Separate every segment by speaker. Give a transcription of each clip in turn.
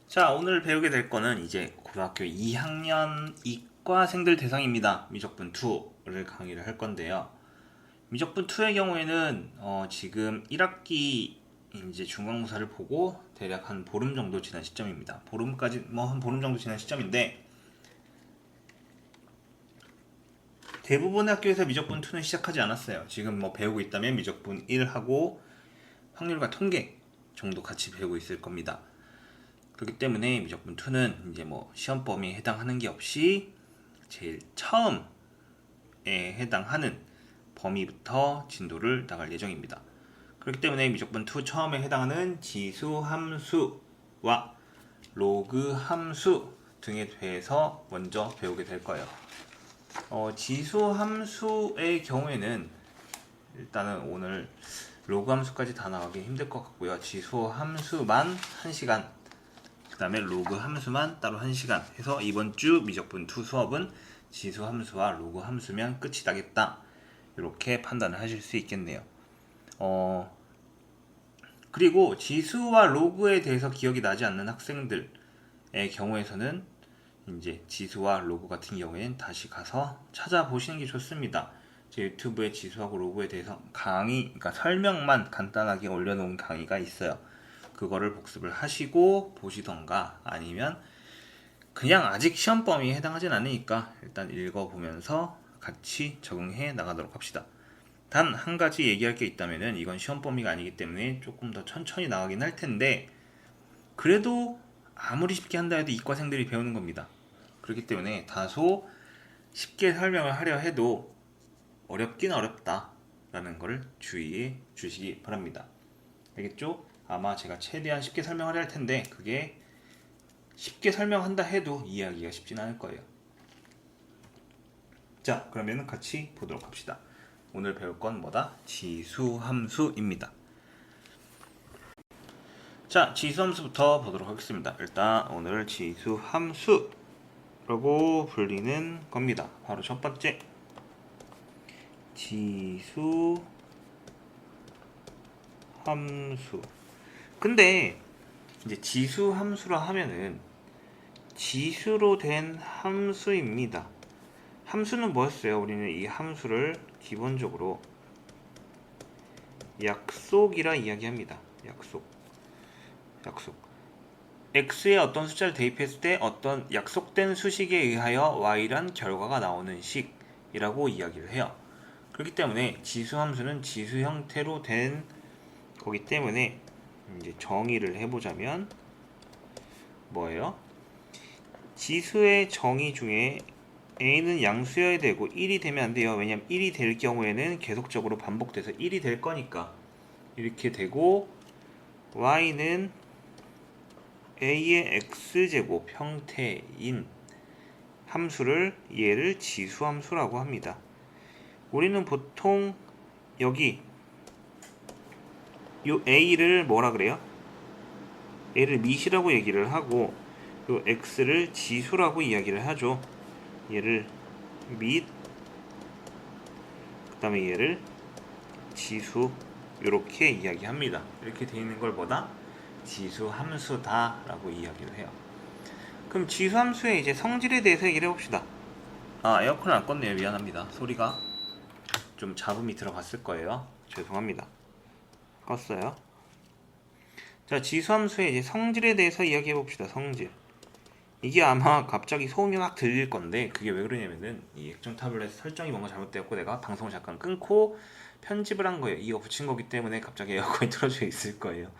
Speaker 1: 자, 오늘 배우게 될 거는 이제 고등학교 2학년 이과생들 대상입니다. 미적분 2를 강의를 할 건데요. 미적분 2의 경우에는 지금 1학기 이제 중간고사를 보고 대략 한 보름 정도 지난 시점입니다. 보름까지 한 보름 정도 지난 시점인데 대부분의 학교에서 미적분 2는 시작하지 않았어요. 지금 배우고 있다면 미적분 1하고 확률과 통계 정도 같이 배우고 있을 겁니다. 그렇기 때문에 미적분 2는 이제 시험 범위에 해당하는 게 없이 제일 처음에 해당하는 범위부터 진도를 나갈 예정입니다. 그렇기 때문에 미적분 2 처음에 해당하는 지수 함수와 로그 함수 등에 대해서 먼저 배우게 될 거예요. 지수 함수의 경우에는 일단은 오늘 로그 함수까지 다 나가기 힘들 것 같고요. 지수 함수만 1시간, 그 다음에 로그 함수만 따로 1시간 해서 이번 주 미적분 2 수업은 지수 함수와 로그 함수면 끝이 나겠다, 이렇게 판단을 하실 수 있겠네요. 그리고 지수와 로그에 대해서 기억이 나지 않는 학생들의 경우에서는 이제 지수와 로그 같은 경우에는 다시 가서 찾아보시는 게 좋습니다. 제 유튜브에 지수하고 로그에 대해서 그러니까 설명만 간단하게 올려놓은 강의가 있어요. 그거를 복습을 하시고 보시던가, 아니면 그냥 아직 시험 범위에 해당하진 않으니까 일단 읽어보면서 같이 적응해 나가도록 합시다. 단 한 가지 얘기할 게 있다면은, 이건 시험 범위가 아니기 때문에 조금 더 천천히 나가긴 할 텐데, 그래도 아무리 쉽게 한다 해도 이과생들이 배우는 겁니다. 그렇기 때문에 다소 쉽게 설명을 하려 해도 어렵긴 어렵다라는 걸 주의해 주시기 바랍니다. 알겠죠? 아마 제가 최대한 쉽게 설명하려 할 텐데 그게 쉽게 설명한다 해도 이해하기가 쉽진 않을 거예요. 자, 그러면 같이 보도록 합시다. 오늘 배울 건 뭐다? 지수함수입니다. 자, 지수함수부터 보도록 하겠습니다. 일단 오늘 지수함수라고 불리는 겁니다. 바로 첫 번째, 지수함수. 근데 이제 지수함수라 하면은 지수로 된 함수입니다. 함수는 뭐였어요? 우리는 이 함수를 기본적으로 약속이라 이야기합니다. 약속. x에 어떤 숫자를 대입했을 때 어떤 약속된 수식에 의하여 y란 결과가 나오는 식이라고 이야기를 해요. 그렇기 때문에 지수 함수는 지수 형태로 된 거기 때문에 이제 정의를 해보자면 뭐예요? 지수의 정의 중에 a는 양수여야 되고 1이 되면 안 돼요. 왜냐면 1이 될 경우에는 계속적으로 반복돼서 1이 될 거니까. 이렇게 되고, y는 a의 x제곱 형태인 함수를, 얘를 지수함수라고 합니다. 우리는 보통 여기 요 a를 뭐라 그래요? a를 밑이라고 얘기를 하고, 요 x를 지수라고 이야기를 하죠. 얘를 밑, 그 다음에 얘를 지수, 이렇게 이야기합니다. 이렇게 되어 있는 걸 뭐다? 지수 함수다 라고 이야기를 해요. 그럼 지수 함수의 이제 성질에 대해서 얘기를 해봅시다. 에어컨을 안 껐네요. 미안합니다. 소리가 좀 잡음이 들어갔을 거예요. 죄송합니다. 껐어요. 자, 지수 함수의 이제 성질에 대해서 이야기해 봅시다. 성질. 이게 아마 갑자기 소음이 막 들릴 건데, 그게 왜 그러냐면은 이 액정 타블렛 설정이 뭔가 잘못되었고 내가 방송을 잠깐 끊고 편집을 한 거예요. 이거 붙인 거기 때문에 갑자기 에어컨이 틀어져 있을 거예요.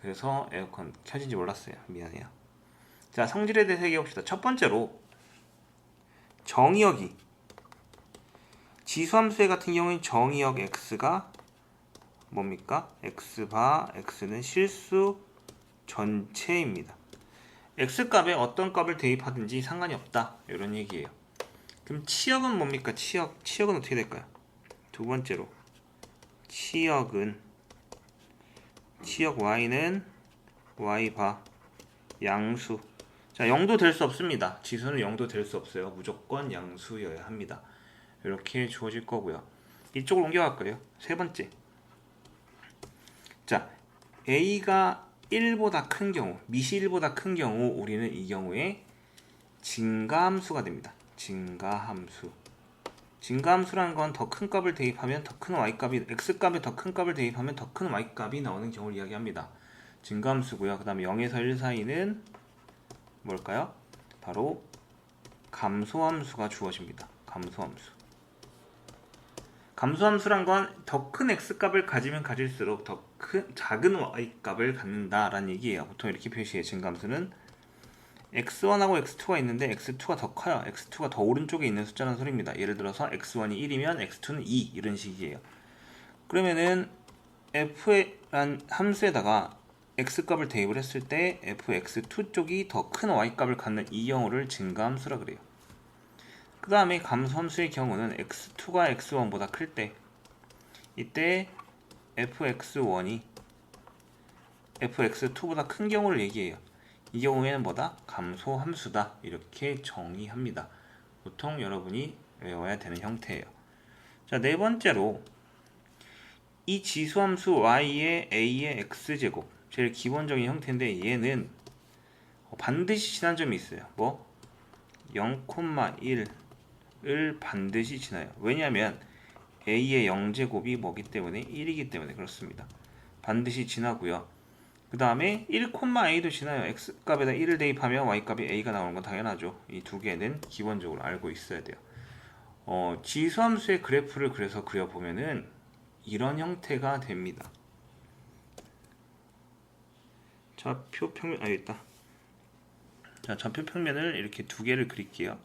Speaker 1: 그래서 에어컨 켜진지 몰랐어요. 미안해요. 자, 성질에 대해서 얘기해 봅시다. 첫 번째로 정의역이, 지수함수의 같은 경우는 정의역 x가 뭡니까? x바 x는 실수 전체입니다. x값에 어떤 값을 대입하든지 상관이 없다, 이런 얘기예요. 그럼 치역은 뭡니까? 치역은 어떻게 될까요? 두 번째로 치역 y는 y바 양수. 자, 0도 될 수 없습니다. 지수는 0도 될 수 없어요. 무조건 양수여야 합니다. 이렇게 주어질 거고요. 이쪽으로 옮겨갈 거예요. 세 번째, 자, a가 1보다 큰 경우, 밑이 1보다 큰 경우 우리는 이 경우에 증가함수가 됩니다. 증가함수. 증가함수라는 건 더 큰 값을 대입하면 더 큰 y값이, x값에 더 큰 값을 대입하면 더 큰 y값이 나오는 경우를 이야기합니다. 증가함수고요. 그 다음에 0에서 1 사이는 뭘까요? 바로 감소함수가 주어집니다. 감소함수. 감소함수란 건 더 큰 x값을 가지면 가질수록 더 작은 y값을 갖는다라는 얘기예요. 보통 이렇게 표시해요. 증가함수는 x1하고 x2가 있는데 x2가 더 커요. x2가 더 오른쪽에 있는 숫자라는 소리입니다. 예를 들어서 x1이 1이면 x2는 2 이런 식이에요. 그러면은 f란 함수에다가 x값을 대입을 했을 때 fx2 쪽이 더 큰 y값을 갖는 이 경우를 증가함수라 그래요. 그 다음에 감소함수의 경우는 x2가 x1보다 클 때 이때 fx1이 fx2보다 큰 경우를 얘기해요. 이 경우에는 뭐다? 감소함수다. 이렇게 정의합니다. 보통 여러분이 외워야 되는 형태예요. 자, 네 번째로 이 지수함수 y의 a의 x제곱, 제일 기본적인 형태인데 얘는 반드시 지난 점이 있어요. 뭐? 0,1을 반드시 지나요. 왜냐하면 a의 0제곱이 뭐기 때문에 1이기 때문에 그렇습니다. 반드시 지나고요. 그 다음에 1,a도 지나요. x값에다 1을 대입하면 y값이 a가 나오는 건 당연하죠. 이 두 개는 기본적으로 알고 있어야 돼요. 지수함수의 그래프를 그래서 그려보면은 이런 형태가 됩니다. 좌표 평면, 여기 있다. 자, 좌표 평면을 이렇게 두 개를 그릴게요.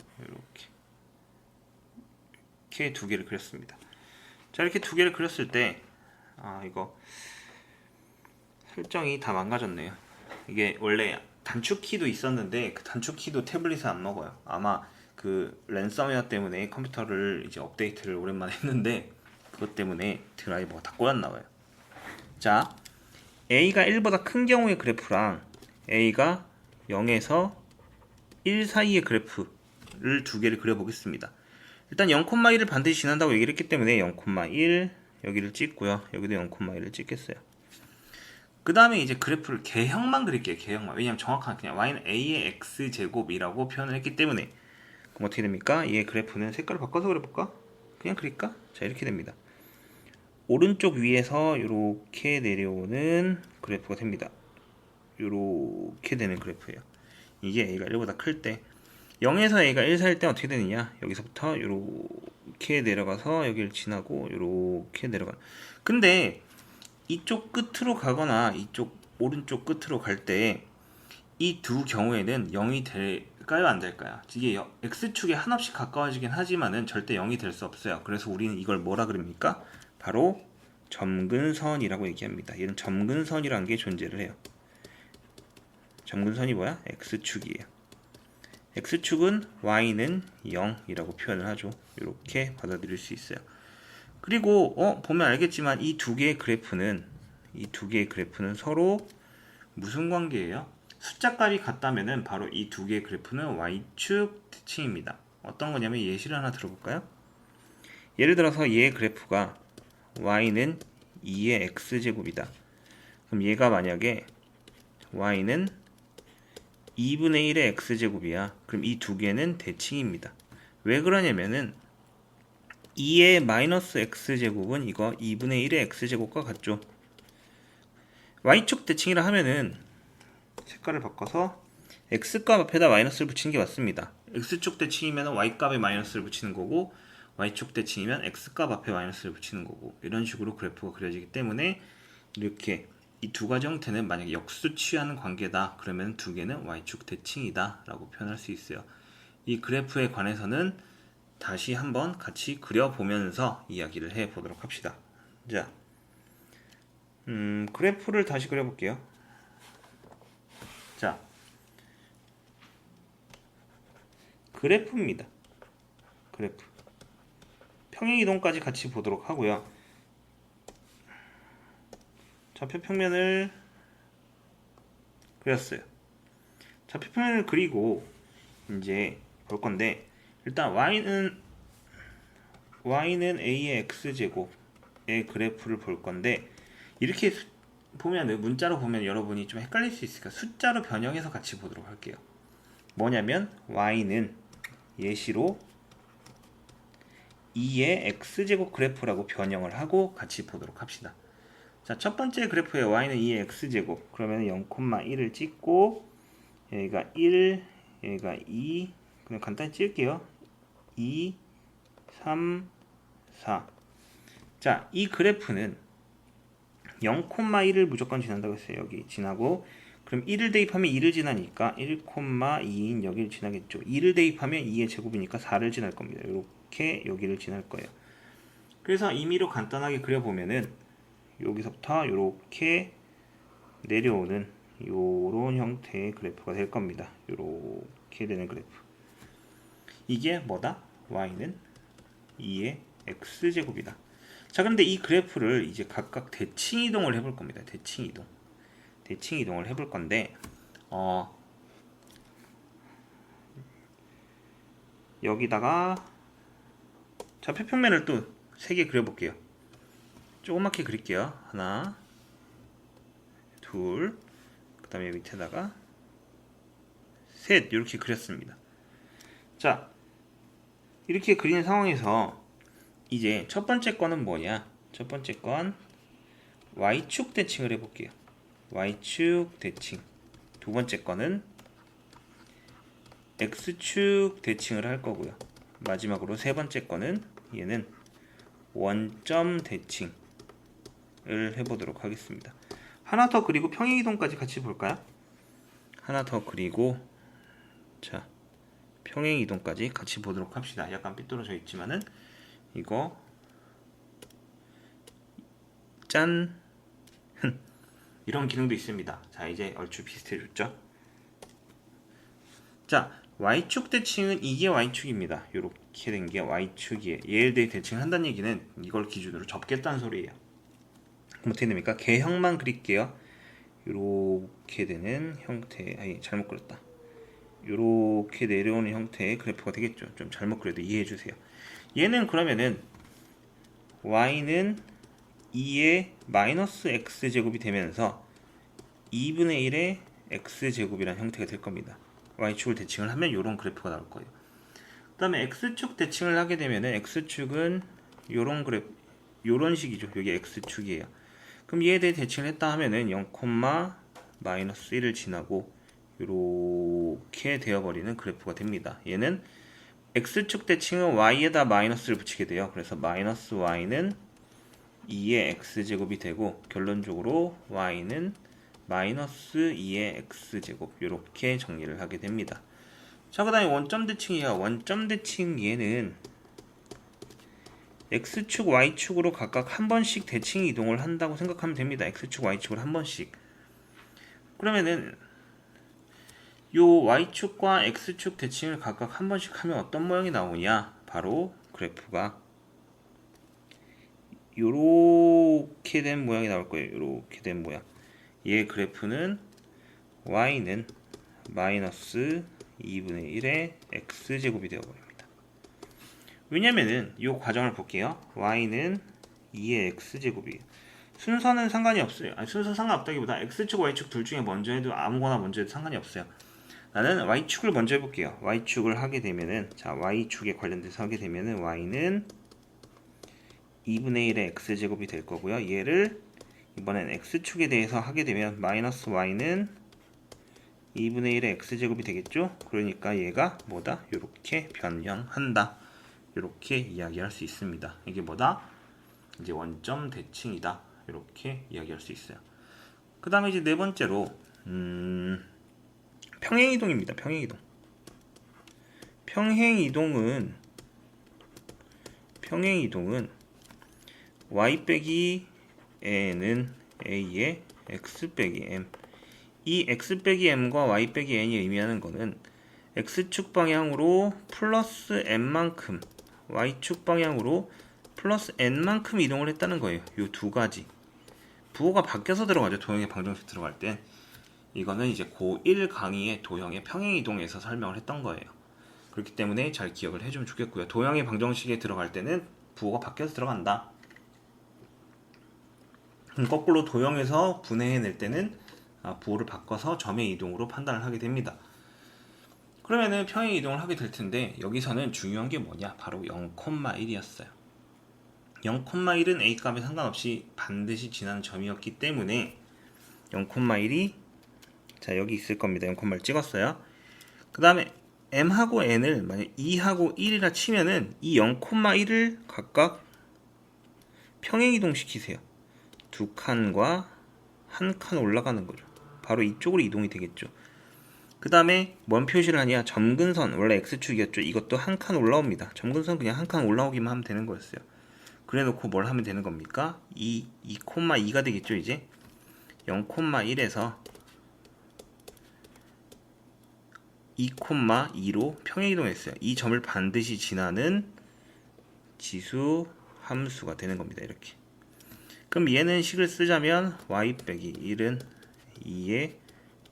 Speaker 1: 이렇게 두 개를 그렸습니다. 자, 이렇게 두 개를 그렸을 때, 이거 설정이 다 망가졌네요. 이게 원래 단축키도 있었는데 그 단축키도 태블릿은 안 먹어요. 아마 그 랜섬웨어 때문에 컴퓨터를 이제 업데이트를 오랜만에 했는데 그것 때문에 드라이버가 다 꼬였나봐요. 자, a가 1보다 큰 경우의 그래프랑 a가 0에서 1 사이의 그래프를 두 개를 그려보겠습니다. 일단 0,1을 반드시 지난다고 얘기를 했기 때문에 0,1 여기를 찍고요. 여기도 0,1을 찍겠어요. 그 다음에 이제 그래프를 개형만 그릴게요. 개형만. 왜냐면 정확하게 그냥 y는 a의 x제곱이라고 표현을 했기 때문에. 그럼 어떻게 됩니까? 얘 그래프는 색깔을 바꿔서 그려볼까? 그냥 그릴까? 자, 이렇게 됩니다. 오른쪽 위에서 이렇게 내려오는 그래프가 됩니다. 이렇게 되는 그래프예요. 이게 a가 1보다 클 때 0에서 a가 1 사이일 때 어떻게 되느냐? 여기서부터 이렇게 내려가서 여기를 지나고 이렇게 내려가. 근데 이쪽 끝으로 가거나 이쪽 오른쪽 끝으로 갈 때 이 두 경우에는 0이 될까요? 안 될까요? 이게 x축에 한없이 가까워지긴 하지만은 절대 0이 될 수 없어요. 그래서 우리는 이걸 뭐라 그럽니까? 바로 점근선이라고 얘기합니다. 얘는 점근선이라는 게 존재를 해요. 점근선이 뭐야? x축이에요. x축은 y는 0이라고 표현을 하죠. 이렇게 받아들일 수 있어요. 그리고 보면 알겠지만 이 두 개의 그래프는 서로 무슨 관계예요? 숫자 값이 같다면은 바로 이 두 개의 그래프는 y축 대칭입니다. 어떤 거냐면 예시를 하나 들어볼까요? 예를 들어서 얘의 그래프가 y는 2의 x제곱이다. 그럼 얘가 만약에 y는 2분의 1의 x제곱이야. 그럼 이 두 개는 대칭입니다. 왜 그러냐면은 2의 마이너스 x제곱은 이거 2분의 1의 x제곱과 같죠. y축 대칭이라 하면은 색깔을 바꿔서 x값 앞에다 마이너스를 붙이는 게 맞습니다. x축 대칭이면 y값에 마이너스를 붙이는 거고 y축 대칭이면 x값 앞에 마이너스를 붙이는 거고 이런 식으로 그래프가 그려지기 때문에 이렇게 이 두 가지 형태는 만약에 역수 취하는 관계다 그러면 두 개는 y축 대칭이다 라고 표현할 수 있어요. 이 그래프에 관해서는 다시 한번 같이 그려보면서 이야기를 해보도록 합시다. 자, 그래프를 다시 그려볼게요. 자, 그래프입니다. 그래프. 평행이동까지 같이 보도록 하고요. 좌표 평면을 그렸어요. 좌표 평면을 그리고 이제 볼 건데 일단 y는 a의 x제곱의 그래프를 볼 건데 이렇게 보면은 문자로 보면 여러분이 좀 헷갈릴 수 있으니까 숫자로 변형해서 같이 보도록 할게요. 뭐냐면 y는 예시로 2의 x제곱 그래프라고 변형을 하고 같이 보도록 합시다. 자, 첫 번째 그래프에 y는 2의 x제곱, 그러면 0,1을 찍고 여기가 1, 여기가 2, 그냥 간단히 찍을게요. 2, 3, 4. 자, 이 그래프는 0,1을 무조건 지난다고 했어요. 여기 지나고, 그럼 1을 대입하면 2를 지나니까 1,2인 여기를 지나겠죠. 2를 대입하면 2의 제곱이니까 4를 지날 겁니다. 이렇게 여기를 지날 거예요. 그래서 임의로 간단하게 그려보면은 여기서부터 이렇게 내려오는 요런 형태의 그래프가 될 겁니다. 이렇게 되는 그래프. 이게 뭐다? y는 2의 x제곱이다. 자, 그런데 이 그래프를 이제 각각 대칭 이동을 해볼 겁니다. 대칭 이동을 해볼 건데, 여기다가 좌표평면을 또 3개 그려볼게요. 조그맣게 그릴게요. 하나, 둘, 그 다음에 밑에다가 셋, 이렇게 그렸습니다. 자, 이렇게 그리는 상황에서 이제 첫 번째 거는 뭐냐? 첫 번째 건 y축 대칭을 해볼게요. y축 대칭. 두 번째 거는 x축 대칭을 할 거고요. 마지막으로 세 번째 거는 얘는 원점 대칭을 해보도록 하겠습니다. 하나 더 그리고 평행이동까지 같이 볼까요? 하나 더 그리고, 자, 평행이동까지 같이 보도록 합시다. 약간 삐뚤어져 있지만은 이거 짠 이런 기능도 있습니다. 자, 이제 얼추 비슷해졌죠? 자, y축 대칭은 이게 y축입니다. 이렇게 된 게 y축이에요. 얘에 대해 대칭한다는 얘기는 이걸 기준으로 접겠다는 소리예요. 그럼 어떻게 됩니까? 개형만 그릴게요. 이렇게 되는 형태, 아니 잘못 그렸다. 이렇게 내려오는 형태의 그래프가 되겠죠. 좀 잘못 그려도 이해해 주세요. 얘는 그러면은 y는 2의 마이너스 x제곱이 되면서 2분의 1의 x제곱이라는 형태가 될 겁니다. y축을 대칭을 하면 이런 그래프가 나올 거예요. 그 다음에 x축 대칭을 하게 되면은 x축은 이런 그래프, 이런 식이죠. 여기 x축이에요. 그럼 얘에 대해 대칭을 했다 하면은 0, 마이너스 1을 지나고 이렇게 되어버리는 그래프가 됩니다. 얘는 x축 대칭은 y에다 마이너스를 붙이게 돼요. 그래서 마이너스 y는 2의 x제곱이 되고, 결론적으로 y는 마이너스 2의 x제곱, 이렇게 정리를 하게 됩니다. 자, 그 다음에 원점 대칭이야. 원점 대칭 얘는 x축, y축으로 각각 한 번씩 대칭 이동을 한다고 생각하면 됩니다. x축, y축을 한 번씩. 그러면은 요 y축과 x축 대칭을 각각 한 번씩 하면 어떤 모양이 나오냐? 바로 그래프가 요렇게 된 모양이 나올 거예요. 요렇게 된 모양. 얘 그래프는 y는 마이너스 2분의 1의 x제곱이 되어버립니다. 왜냐면은 이 과정을 볼게요. y는 2의 x제곱이에요. 순서는 상관이 없어요. 아니, 순서 상관없다기보다 x축, y축 둘 중에 먼저 해도 아무거나 먼저 해도 상관이 없어요. 나는 y축을 먼저 해볼게요. y축을 하게 되면은, 자, y축에 관련돼서 하게 되면은 y는 2분의 1의 x제곱이 될 거고요. 얘를 이번엔 x축에 대해서 하게 되면 마이너스 y는 2분의 1의 x제곱이 되겠죠? 그러니까 얘가 뭐다? 이렇게 변형한다. 이렇게 이야기할 수 있습니다. 이게 뭐다? 이제 원점 대칭이다. 이렇게 이야기할 수 있어요. 그 다음에 이제 네 번째로 평행이동입니다. 평행이동은 y 빼기 n은 a의 x 빼기 m. 이 x 빼기 m과 y 빼기 n이 의미하는 거는 x축 방향으로 플러스 n만큼, y축 방향으로 플러스 n만큼 이동을 했다는 거예요. 이 두 가지. 부호가 바뀌어서 들어가죠. 도형의 방정식 들어갈 땐. 이거는 이제 고1 강의의 도형의 평행이동에서 설명을 했던 거예요. 그렇기 때문에 잘 기억을 해주면 좋겠고요. 도형의 방정식에 들어갈 때는 부호가 바뀌어서 들어간다. 거꾸로 도형에서 분해해낼 때는 부호를 바꿔서 점의 이동으로 판단을 하게 됩니다. 그러면은 평행 이동을 하게 될 텐데 여기서는 중요한 게 뭐냐? 바로 0,1이었어요. 0,1은 a 값에 상관없이 반드시 지나는 점이었기 때문에 0,1이 자 여기 있을 겁니다. 0,1 찍었어요. 그 다음에 m하고 n을 만약 2하고 1이라 치면은 이 0,1을 각각 평행 이동시키세요. 두 칸과 한 칸 올라가는 거죠. 바로 이쪽으로 이동이 되겠죠. 그 다음에 뭔 표시를 하냐? 점근선, 원래 x축이었죠. 이것도 한 칸 올라옵니다. 점근선 그냥 한 칸 올라오기만 하면 되는 거였어요. 그래 놓고 뭘 하면 되는 겁니까? 2,2가 되겠죠 이제. 0,1에서 2,2로 평행이동했어요. 이 점을 반드시 지나는 지수 함수가 되는 겁니다. 이렇게. 그럼 얘는 식을 쓰자면 y 빼기 1은 2의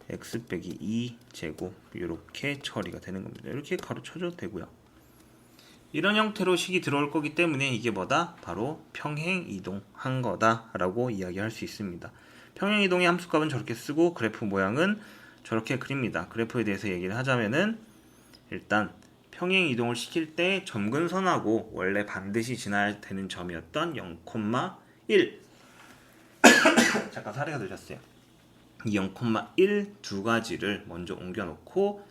Speaker 1: x 빼기 2 제곱 이렇게 처리가 되는 겁니다. 이렇게 가로쳐줘도 되고요. 이런 형태로 식이 들어올 거기 때문에 이게 뭐다? 바로 평행 이동한 거다 라고 이야기할 수 있습니다. 평행 이동의 함수값은 저렇게 쓰고 그래프 모양은 저렇게 그립니다. 그래프에 대해서 얘기를 하자면은 일단 평행 이동을 시킬 때 점근선하고 원래 반드시 지나야 되는 점이었던 0,1 잠깐 사례가 늦었어요. 이 0,1 두 가지를 먼저 옮겨 놓고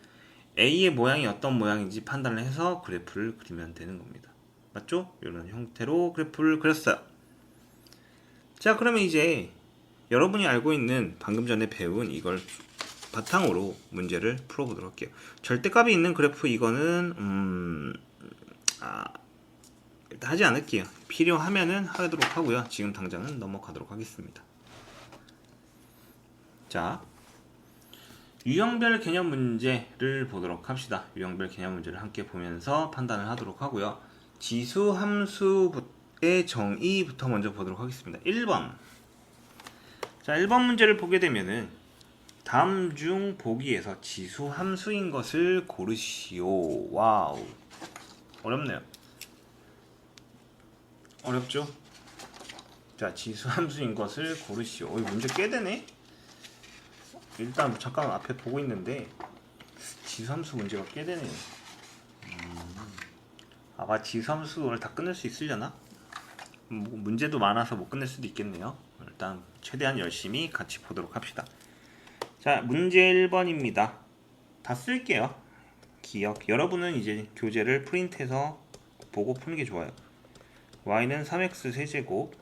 Speaker 1: A의 모양이 어떤 모양인지 판단을 해서 그래프를 그리면 되는 겁니다. 맞죠? 이런 형태로 그래프를 그렸어요. 자, 그러면 이제 여러분이 알고 있는 방금 전에 배운 이걸 바탕으로 문제를 풀어보도록 할게요. 절대값이 있는 그래프 이거는 일단 하지 않을게요. 필요하면은 하도록 하고요. 지금 당장은 넘어가도록 하겠습니다. 자, 유형별 개념 문제를 보도록 합시다. 유형별 개념 문제를 함께 보면서 판단을 하도록 하고요. 지수 함수의 정의부터 먼저 보도록 하겠습니다. 1번. 자, 1번 문제를 보게 되면은 다음 중 보기에서 지수 함수인 것을 고르시오. 와우. 어렵네요. 어렵죠? 자, 지수 함수인 것을 고르시오. 문제 꽤 되네? 일단 잠깐 앞에 보고 있는데 지수함수 문제가 꽤 되네요. 아마 지수함수 오늘 다 끝낼 수 있으려나? 문제도 많아서 못 끝낼 수도 있겠네요. 일단 최대한 열심히 같이 보도록 합시다. 자, 문제 1번입니다. 다 쓸게요. 기억. 여러분은 이제 교재를 프린트해서 보고 푸는 게 좋아요. y는 3x 세제곱.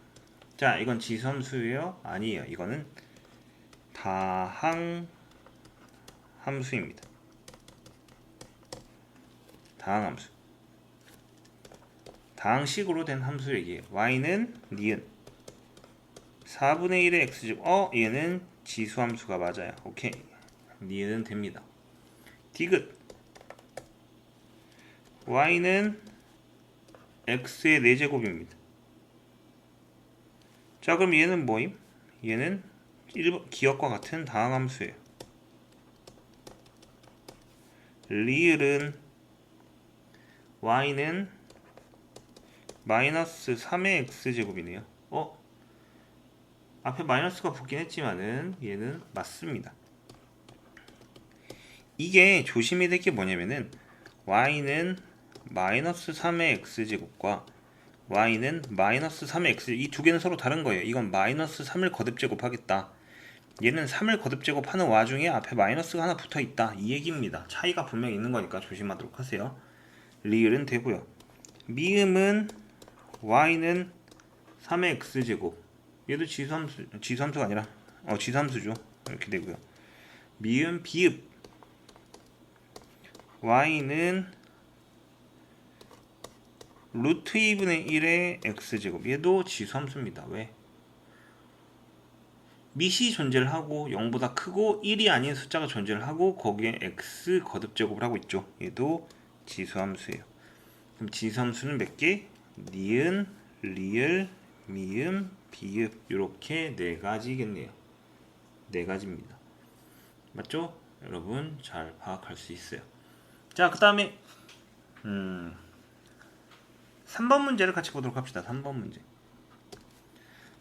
Speaker 1: 자, 이건 지수함수예요? 아니에요. 이거는 다항 함수입니다. 다항 함수. 다항식으로 된 함수 얘기예요. y는 니은 4분의 1의 x제곱. 얘는 지수함수가 맞아요. 오케이. 니은은 됩니다. 디귿 y는 x의 4제곱입니다. 자, 그럼 얘는 뭐임? 얘는 1번 기억과 같은 다항함수예요. 리을은 y는 마이너스 3의 x제곱이네요. 앞에 마이너스가 붙긴 했지만은 얘는 맞습니다. 이게 조심해야 될 게 뭐냐면은 y는 마이너스 3의 x제곱과 y는 마이너스 3의 x 이 두 개는 서로 다른 거예요. 이건 마이너스 3을 거듭제곱하겠다. 얘는 3을 거듭제곱하는 와중에 앞에 마이너스가 하나 붙어있다. 이 얘기입니다. 차이가 분명히 있는 거니까 조심하도록 하세요. 리을은 되고요. 미음은 y는 3의 x제곱. 얘도 지수함수가 아니라 지수함수죠. 이렇게 되고요. 미음 비읍 y는 루트 2분의 1의 x제곱. 얘도 지수함수입니다. 왜? 밑이 존재를 하고 0보다 크고 1이 아닌 숫자가 존재를 하고 거기에 x 거듭제곱을 하고 있죠. 얘도 지수함수예요. 그럼 지수함수는 몇 개? 니은, 리을, 미음, 비읍 이렇게 4가지겠네요. 4가지입니다. 맞죠? 여러분 잘 파악할 수 있어요. 자, 그 다음에 3번 문제를 같이 보도록 합시다. 3번 문제.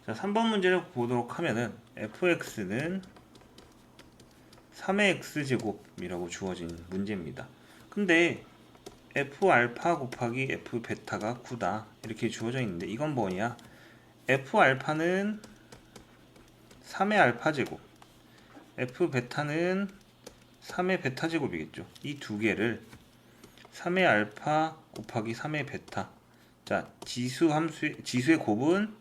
Speaker 1: 자, 3번 문제를 보도록 하면은 fx는 3의 x제곱이라고 주어진 문제입니다. 근데 f알파 곱하기 f베타가 9다 이렇게 주어져 있는데 이건 뭐냐, f알파는 3의 알파 제곱, f베타는 3의 베타 제곱이겠죠. 이 두 개를 3의 알파 곱하기 3의 베타, 자 지수의 곱은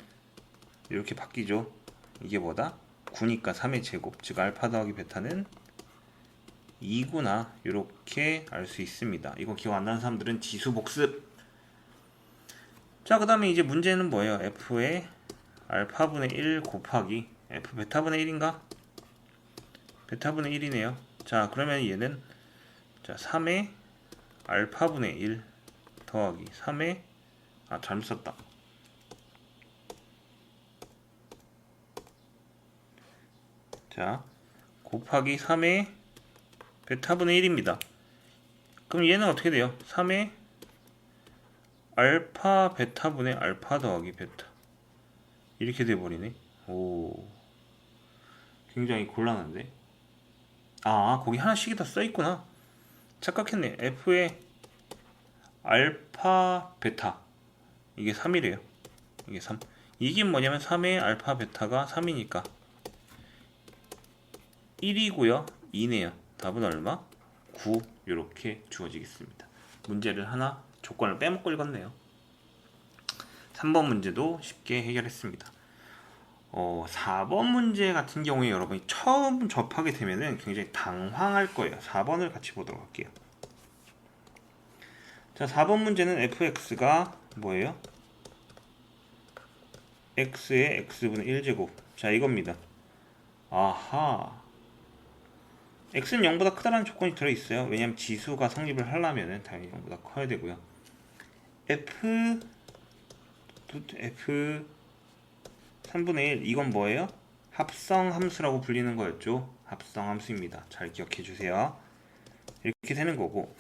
Speaker 1: 이렇게 바뀌죠. 이게 뭐다? 9니까 3의 제곱, 즉 알파 더하기 베타는 2구나 이렇게 알 수 있습니다. 이거 기억 안 나는 사람들은 지수 복습. 자, 그 다음에 이제 문제는 뭐예요? f의 알파분의 1 곱하기 f 베타분의 1인가? 베타분의 1이네요. 자, 그러면 얘는 자 3의 알파분의 1 더하기 3의 잘못 썼다. 자, 곱하기 3의 베타분의 1입니다. 그럼 얘는 어떻게 돼요? 3의 알파 베타분의 알파 더하기 베타 이렇게 돼버리네. 오, 굉장히 곤란한데. 거기 하나씩이 다 써있구나. 착각했네. f의 알파 베타 이게 3이래요. 이게 3. 이게 뭐냐면 3의 알파 베타가 3이니까 1이고요 2네요. 답은 얼마? 9 이렇게 주어지겠습니다. 문제를 하나 조건을 빼먹고 읽었네요. 3번 문제도 쉽게 해결했습니다. 4번 문제 같은 경우에 여러분이 처음 접하게 되면은 굉장히 당황할 거예요. 4번을 같이 보도록 할게요. 자, 4번 문제는 fx가 뭐예요? x의 x분의 1제곱. 자, 이겁니다. 아하, x는 0보다 크다라는 조건이 들어있어요. 왜냐하면 지수가 성립을 하려면 당연히 0보다 커야 되고요. f 3분의 1 이건 뭐예요? 합성함수라고 불리는 거였죠. 합성함수입니다. 잘 기억해 주세요. 이렇게 되는 거고,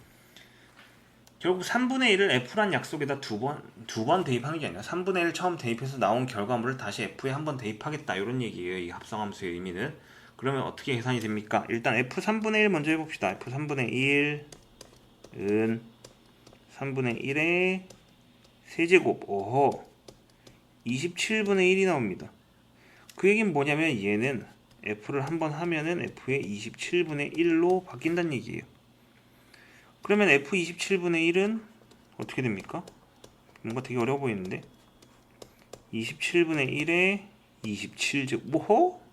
Speaker 1: 결국 3분의 1을 f란 약속에다 두 번 대입하는 게 아니라 3분의 1 처음 대입해서 나온 결과물을 다시 f에 한 번 대입하겠다 이런 얘기예요. 이 합성함수의 의미는. 그러면 어떻게 계산이 됩니까? 일단 f3분의 1 먼저 해봅시다. f3분의 1은 3분의 1의 세제곱. 오호, 27분의 1이 나옵니다. 그 얘기는 뭐냐면 얘는 f를 한번 하면은 f의 27분의 1로 바뀐다는 얘기예요. 그러면 f 27분의 1은 어떻게 됩니까? 뭔가 되게 어려워 보이는데 27분의 1에 27제곱. 뭐호?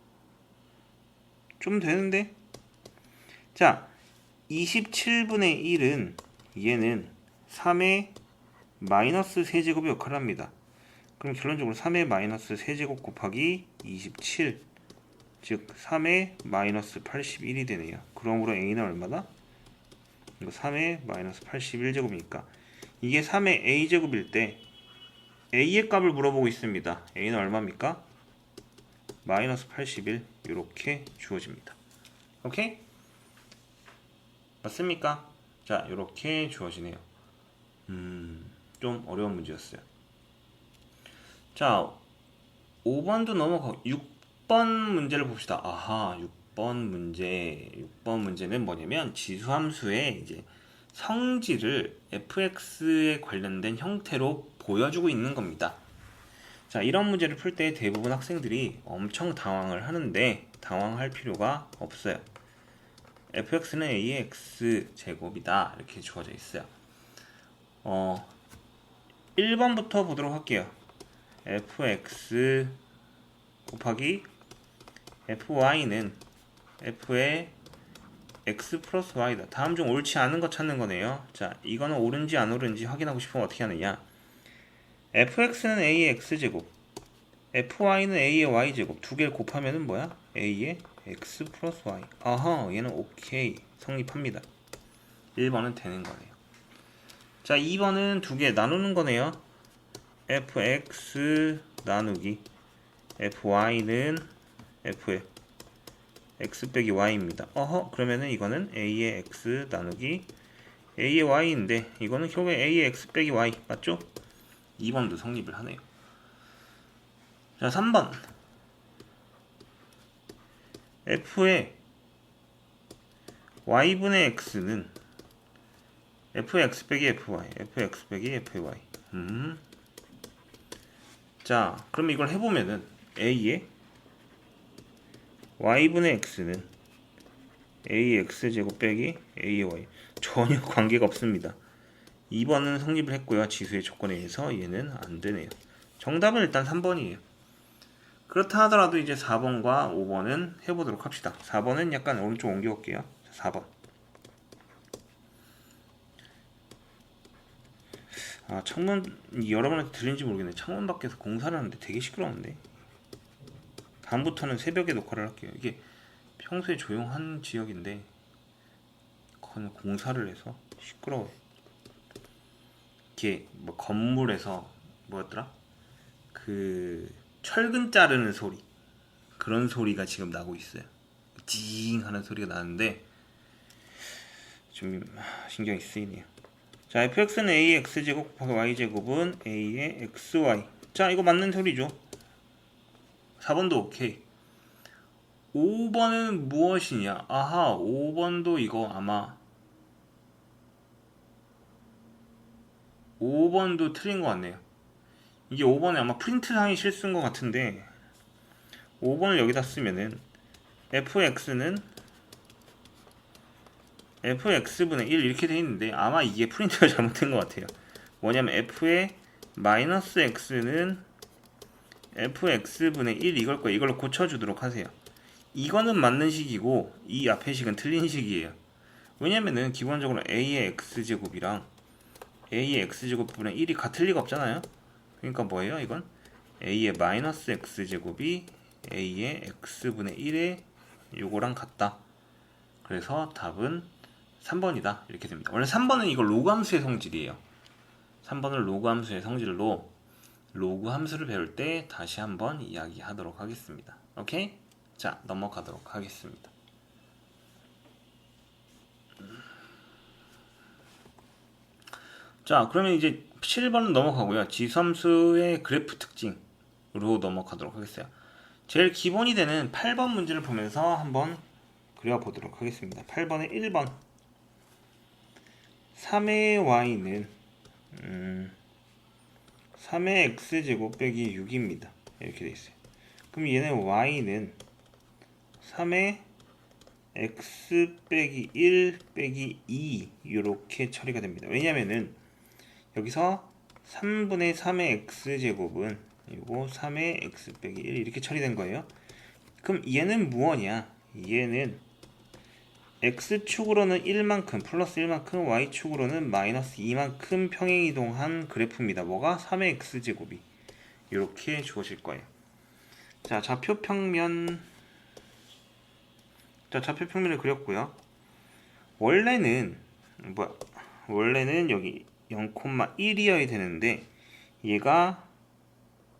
Speaker 1: 좀 되는데? 자, 27분의 1은 얘는 3의 마이너스 세제곱의 역할을 합니다. 그럼 결론적으로 3의 마이너스 세제곱 곱하기 27, 즉 3의 마이너스 81이 되네요. 그러므로 a는 얼마다? 이거 3의 마이너스 81제곱이니까 이게 3의 a제곱일 때 a의 값을 물어보고 있습니다. a는 얼마입니까? 마이너스 81 이렇게 주어집니다. 오케이? 맞습니까? 자, 이렇게 주어지네요. 좀 어려운 문제였어요. 자, 5번도 넘어가고 6번 문제를 봅시다. 아하, 6번 문제는 뭐냐면 지수함수의 이제 성질을 fx에 관련된 형태로 보여주고 있는 겁니다. 자, 이런 문제를 풀 때 대부분 학생들이 엄청 당황을 하는데 당황할 필요가 없어요. fx는 a의 x제곱이다 이렇게 주어져 있어요. 1번부터 보도록 할게요. fx 곱하기 fy는 f의 x 플러스 y다. 다음 중 옳지 않은 거 찾는 거네요. 자, 이거는 옳은지 안 옳은지 확인하고 싶으면 어떻게 하느냐, fx는 a의 x제곱, fy는 a의 y제곱 두 개를 곱하면은 뭐야? a의 x 플러스 y. 아하, 얘는 오케이 성립합니다. 1번은 되는 거네요. 자, 2번은 두 개 나누는 거네요. fx 나누기 fy는 f의 x 빼기 y입니다. 그러면은 이거는 a의 x 나누기 a의 y인데 이거는 결국에 a의 x 빼기 y 맞죠? 2번도 성립을 하네요. 자, 3번. f의 y분의 x는 fx 빼기 fy, fx 빼기 fy. 자, 그럼 이걸 해보면은 a의 y분의 x는 ax제곱 빼기 ay. 전혀 관계가 없습니다. 2번은 성립을 했고요. 지수의 조건에 의해서 얘는 안 되네요. 정답은 일단 3번이에요. 그렇다 하더라도 이제 4번과 5번은 해보도록 합시다. 4번은 약간 오른쪽 옮겨올게요. 4번. 아, 창문, 여러분한테 들린지 모르겠네. 창문 밖에서 공사를 하는데 되게 시끄러운데. 다음부터는 새벽에 녹화를 할게요. 이게 평소에 조용한 지역인데 공사를 해서 시끄러워요. 이렇게 뭐 건물에서 뭐였더라? 그 철근 자르는 소리, 그런 소리가 지금 나고 있어요. 찡 하는 소리가 나는데 좀 신경이 쓰이네요. 자, fx는 ax제곱 곱하기 y제곱은 a의 xy. 자, 이거 맞는 소리죠. 4번도 오케이. 5번은 무엇이냐? 아하, 5번도 이거 아마 5번도 틀린 것 같네요. 이게 5번에 아마 프린트상이 실수인 것 같은데 5번을 여기다 쓰면은 fx는 fx분의 1 이렇게 돼 있는데 아마 이게 프린트가 잘못된 것 같아요. 뭐냐면 f의 마이너스 x는 fx분의 1 이걸 거예요. 이걸로 고쳐주도록 하세요. 이거는 맞는 식이고 이 앞의 식은 틀린 식이에요. 왜냐면은 기본적으로 a의 x제곱이랑 a의 x제곱분의 1이 같을 리가 없잖아요. 그러니까 뭐예요? 이건 a의 마이너스 x제곱이 a의 x분의 1의 요거랑 같다. 그래서 답은 3번이다. 이렇게 됩니다. 원래 3번은 이거 로그 함수의 성질이에요. 3번을 로그 함수의 성질로 로그 함수를 배울 때 다시 한번 이야기하도록 하겠습니다. 오케이? 자, 넘어가도록 하겠습니다. 자, 그러면 이제 7번은 넘어가고요. 지수함수의 그래프 특징으로 넘어가도록 하겠어요. 제일 기본이 되는 8번 문제를 보면서 한번 그려보도록 하겠습니다. 8번의 1번 3의 y는 3의 x제곱 빼기 6입니다. 이렇게 되어 있어요. 그럼 얘는 y는 3의 x 빼기 1 빼기 2 이렇게 처리가 됩니다. 왜냐면은 여기서 3분의 3의 x제곱은 이거 3의 x 빼기 1 이렇게 처리된 거예요. 그럼 얘는 무엇이냐? 얘는 x축으로는 1만큼 플러스 1만큼 y축으로는 마이너스 2만큼 평행이동한 그래프입니다. 뭐가? 3의 x제곱이 이렇게 주어질 거예요. 자, 좌표평면을 그렸고요. 원래는 여기 0,1이어야 되는데 얘가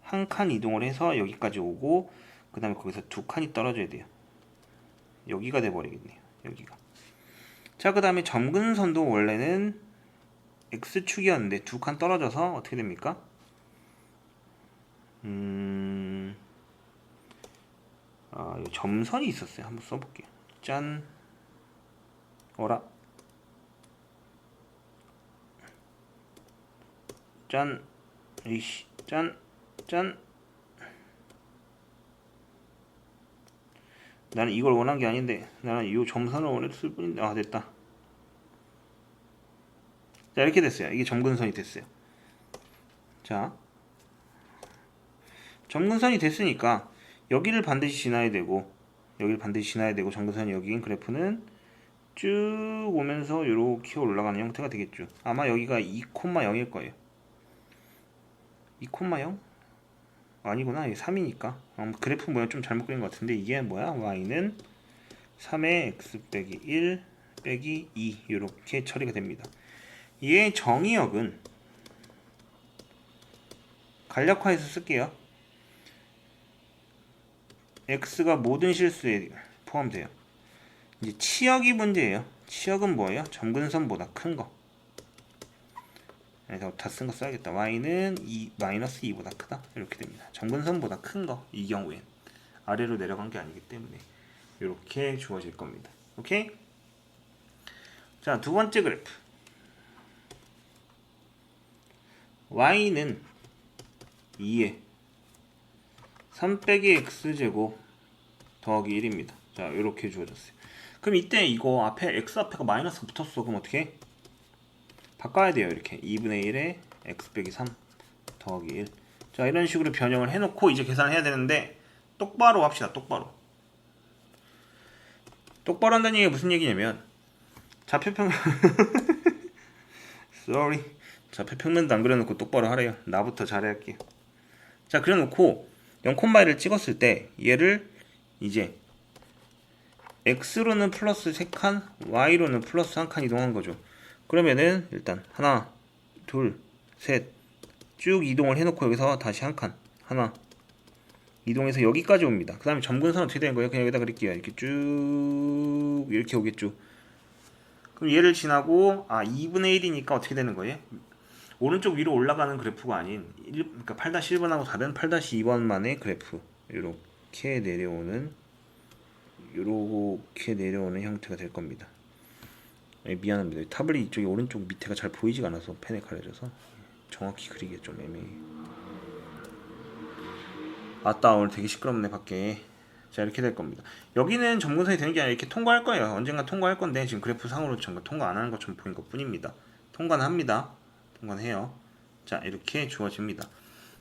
Speaker 1: 한 칸 이동을 해서 여기까지 오고 그 다음에 거기서 두 칸이 떨어져야 돼요. 여기가 돼버리겠네요. 여기가. 자, 그 다음에 점근선도 원래는 x축이었는데 두 칸 떨어져서 어떻게 됩니까? 점선이 있었어요. 한번 써볼게요. 짠. 어라. 짠. 이씨. 짠. 짠. 나는 이걸 원한 게 아닌데 나는 이 점선을 원했을 뿐인데. 아, 됐다. 자, 이렇게 됐어요. 이게 점근선이 됐어요. 자, 점근선이 됐으니까 여기를 반드시 지나야 되고 점근선이 여기인 그래프는 쭉 오면서 이렇게 올라가는 형태가 되겠죠. 아마 여기가 2,0일 거예요. 2,0? 아니구나. 이게 3이니까. 그래프 모양 좀 잘못 그린 것 같은데 이게 뭐야? y는 3의 x 빼기 1 빼기 2 이렇게 처리가 됩니다. 얘의 정의역은 간략화해서 쓸게요. x가 모든 실수에 포함돼요. 이제 치역이 문제예요. 치역은 뭐예요? 점근선보다 큰 거. 그래서 다 쓴 거 써야겠다. y는 마이너스 2보다 크다. 이렇게 됩니다. 점근선보다 큰 거 이 경우엔 아래로 내려간 게 아니기 때문에 이렇게 주어질 겁니다. 오케이? 자, 두 번째 그래프. y는 2에 3 빼기 x제곱 더하기 1입니다. 자, 이렇게 주어졌어요. 그럼 이때 이거 앞에 x 앞에가 마이너스가 붙었어. 그럼 어떻게? 바꿔야 돼요. 이렇게 2분의 1에 x 빼기 3 더하기 1. 자, 이런 식으로 변형을 해놓고 이제 계산을 해야 되는데 똑바로 합시다. 똑바로 한다는 얘기가 무슨 얘기냐면 좌표평면 sorry, 좌표평면도 안 그려놓고 똑바로 하래요. 나부터 잘해할게요. 자, 그려놓고 0,1을 찍었을 때 얘를 이제 x로는 플러스 3칸, y로는 플러스 1칸 이동한 거죠. 그러면은 일단 하나, 둘, 셋 쭉 이동을 해놓고 여기서 다시 한 칸 하나 이동해서 여기까지 옵니다. 그 다음에 점근선 어떻게 되는 거예요? 그냥 여기다 그릴게요. 이렇게 쭉 이렇게 오겠죠. 그럼 얘를 지나고 2분의 1이니까 어떻게 되는 거예요? 오른쪽 위로 올라가는 그래프가 아닌 그러니까 8-1번하고 다른 8-2번만의 그래프 이렇게 내려오는 형태가 될 겁니다. 미안합니다. 타블릿 이쪽이 오른쪽 밑에가 잘 보이지가 않아서 펜에 가려져서 정확히 그리기가 좀 애매해. 아따, 오늘 되게 시끄럽네 밖에. 자, 이렇게 될 겁니다. 여기는 점근선이 되는 게 아니라 이렇게 통과할 거예요. 언젠가 통과할 건데 지금 그래프 상으로 통과 안 하는 것처럼 보인 것 뿐입니다. 통과는 합니다. 통과는 해요. 자, 이렇게 주어집니다.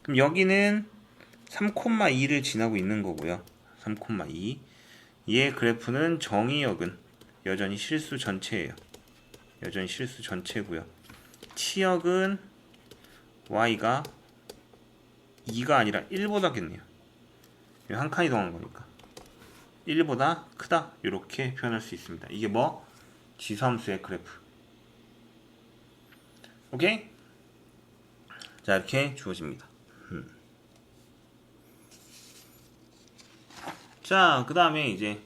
Speaker 1: 그럼 여기는 3,2를 지나고 있는 거고요. 3,2. 얘 그래프는 정의역은 여전히 실수 전체예요. 여전히 실수 전체고요. 치역은 y가 2가 아니라 1보다겠네요. 한 칸 이동한 거니까 1보다 크다. 이렇게 표현할 수 있습니다. 이게 뭐? 지수함수의 그래프. 오케이? 자, 이렇게 주어집니다. 자, 그 다음에 이제